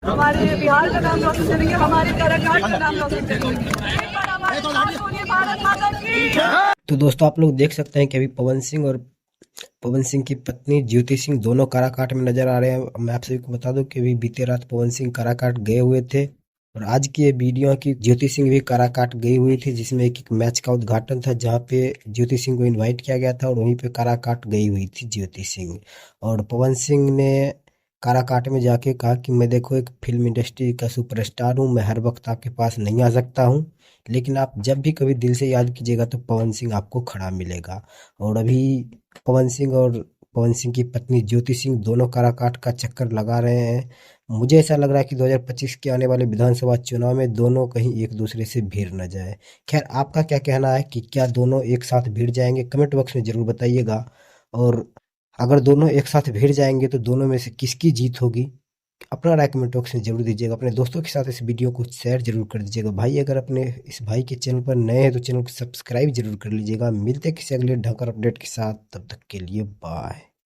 हमारे बिहार का नाम रोशन करेंगे, हमारे काराकाट का नाम रोशन करेंगे। एक बार हमारे साथ बोलिए, भारत माता की। तो दोस्तों आप लोग देख सकते हैं कि अभी पवन सिंह और पवन सिंह की पत्नी ज्योति सिंह दोनों काराकाट में नजर आ रहे हैं। मैं आप सभी को बता दूं कि अभी बीते रात पवन सिंह काराकाट गए हुए थे और आज की ये वीडियो है कि ज्योति सिंह भी काराकाट गई हुई थी, जिसमें एक मैच का उद्घाटन था जहां पे ज्योति सिंह को इनवाइट किया गया था और वहीं पे काराकाट गई हुई थी ज्योति सिंह। और पवन सिंह ने काराकाट में जाके कहा कि मैं देखो एक फिल्म इंडस्ट्री का सुपरस्टार हूँ, मैं हर वक्त आपके पास नहीं आ सकता हूँ, लेकिन आप जब भी कभी दिल से याद कीजिएगा तो पवन सिंह आपको खड़ा मिलेगा। और अभी पवन सिंह और पवन सिंह की पत्नी ज्योति सिंह दोनों काराकाट का चक्कर लगा रहे हैं। मुझे ऐसा लग रहा है कि 2025 के आने वाले विधानसभा चुनाव में दोनों कहीं एक दूसरे से भिड़ न जाए। खैर आपका क्या कहना है कि क्या दोनों एक साथ भिड़ जाएंगे? कमेंट बॉक्स में जरूर बताइएगा। और अगर दोनों एक साथ भिड़ जाएंगे तो दोनों में से किसकी जीत होगी? अपना राय कमेंट बॉक्स में जरूर दीजिएगा। अपने दोस्तों के साथ इस वीडियो को शेयर जरूर कर दीजिएगा। भाई अगर अपने इस भाई के चैनल पर नए हैं तो चैनल को सब्सक्राइब जरूर कर लीजिएगा। मिलते हैं किसी अगले ढंगर अपडेट के साथ, तब तक के लिए बाय।